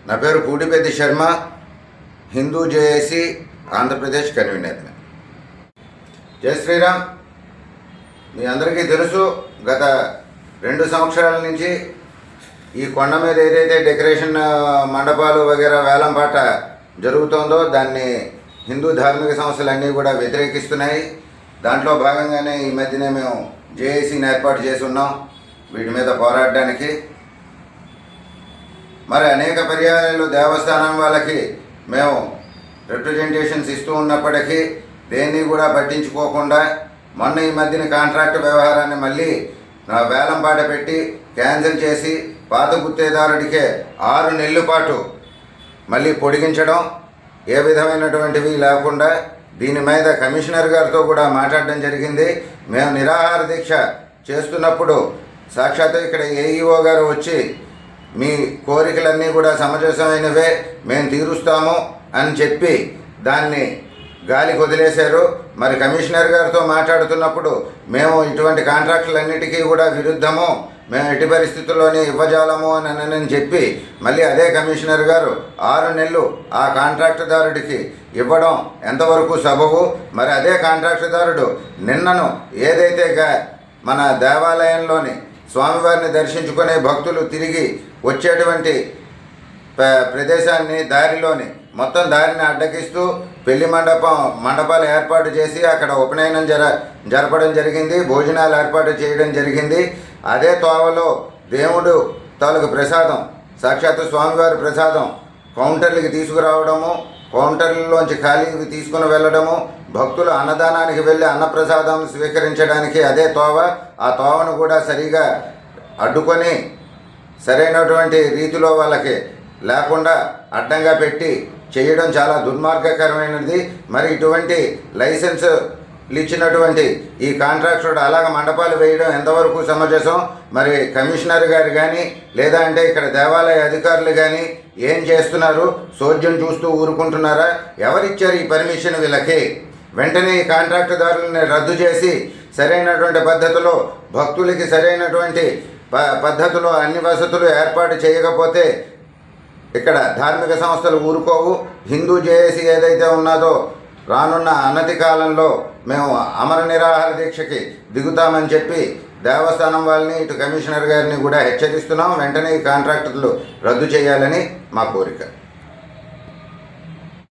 నా పేరు కూటిపెద్ది శర్మ, హిందూ జేఏసీ ఆంధ్రప్రదేశ్ కన్వీనర్ని. జై శ్రీరామ్. మీ అందరికీ తెలుసు, గత 2 సంవత్సరాల నుంచి ఈ కొండ మీద ఏదైతే డెకరేషన్ మండపాలు వగేరా వేలంపాట జరుగుతోందో దాన్ని హిందూ ధార్మిక సంస్థలన్నీ కూడా వ్యతిరేకిస్తున్నాయి. దాంట్లో భాగంగానే ఈ మధ్యనే మేము జేఏసీని ఏర్పాటు చేసి ఉన్నాం వీటి మీద పోరాడడానికి. మరి అనేక పర్యాయాలు దేవస్థానం వాళ్ళకి మేము రిప్రజెంటేషన్స్ ఇస్తూ ఉన్నప్పటికీ దేన్ని కూడా పట్టించుకోకుండా మొన్న ఈ మధ్యన కాంట్రాక్ట్ వ్యవహారాన్ని మళ్ళీ వేలంపాట పెట్టి క్యాన్సిల్ చేసి పాత గుత్తేదారుడికే 6 నెలల పాటు మళ్ళీ పొడిగించడం, ఏ విధమైనటువంటివి లేకుండా దీని మీద కమిషనర్ గారితో కూడా మాట్లాడడం జరిగింది. మేము నిరాహార దీక్ష చేస్తున్నప్పుడు సాక్షాత్తు ఇక్కడ ఏఈఓ గారు వచ్చి మీ కోరికలన్నీ కూడా సమంజసమైనవే, మేము తీరుస్తాము అని చెప్పి దాన్ని గాలికి వదిలేశారు. మరి కమిషనర్ గారితో మాట్లాడుతున్నప్పుడు మేము ఇటువంటి కాంట్రాక్టులన్నిటికీ కూడా విరుద్ధము, మేము ఎట్టి పరిస్థితుల్లోనే ఇవ్వజాలము అని చెప్పి మళ్ళీ అదే కమిషనర్ గారు 6 నెలలు ఆ కాంట్రాక్టుదారుడికి ఇవ్వడం ఎంతవరకు సబబు? మరి అదే కాంట్రాక్టుదారుడు నిన్నను ఏదైతే మన దేవాలయంలోని స్వామివారిని దర్శించుకునే భక్తులు తిరిగి వచ్చేటువంటి ప్రదేశాన్ని దారిలోని మొత్తం దారిని అడ్డగిస్తూ పెళ్లి మండపాలు ఏర్పాటు చేసి అక్కడ ఉపనయనం జరపడం జరిగింది, భోజనాలు ఏర్పాటు చేయడం జరిగింది. అదే తోవలో దేవుడు తాలూకు ప్రసాదం, సాక్షాత్తు స్వామివారి ప్రసాదం కౌంటర్లకి తీసుకురావడము, కౌంటర్లలోంచి ఖాళీకి తీసుకుని వెళ్ళడము, భక్తులు అన్నదానానికి వెళ్ళి అన్నప్రసాదం స్వీకరించడానికి అదే తోవ, ఆ తోవను కూడా సరిగా అడ్డుకొని సరైనటువంటి రీతిలో వాళ్ళకి లేకుండా అడ్డంగా పెట్టి చేయడం చాలా దుర్మార్గకరమైనది. మరి ఇటువంటి లైసెన్స్ ఇచ్చినటువంటి ఈ కాంట్రాక్టర్ అలాగ మండపాలు వేయడం ఎంతవరకు సమంజసం? మరి కమిషనర్ గారు కానీ లేదా అంటే ఇక్కడ దేవాలయ అధికారులు కానీ ఏం చేస్తున్నారు? సోద్యం చూస్తూ ఊరుకుంటున్నారా? ఎవరిచ్చారు ఈ పర్మిషన్ వీళ్ళకి? వెంటనే ఈ కాంట్రాక్టుదారులని రద్దు చేసి సరైనటువంటి పద్ధతిలో భక్తులకి సరైనటువంటి పద్ధతిలో అన్ని వసతులు ఏర్పాటు చేయకపోతే ఇక్కడ ధార్మిక సంస్థలు ఊరుకోవు. హిందూ జేఏసీ ఏదైతే ఉన్నదో రానున్న అనతి కాలంలో మేము అమర నిరాహార దీక్షకి దిగుతామని చెప్పి దేవస్థానం వాళ్ళని ఇటు కమిషనర్ గారిని కూడా హెచ్చరిస్తున్నాం. వెంటనే ఈ కాంట్రాక్టులు రద్దు చేయాలని మా కోరిక.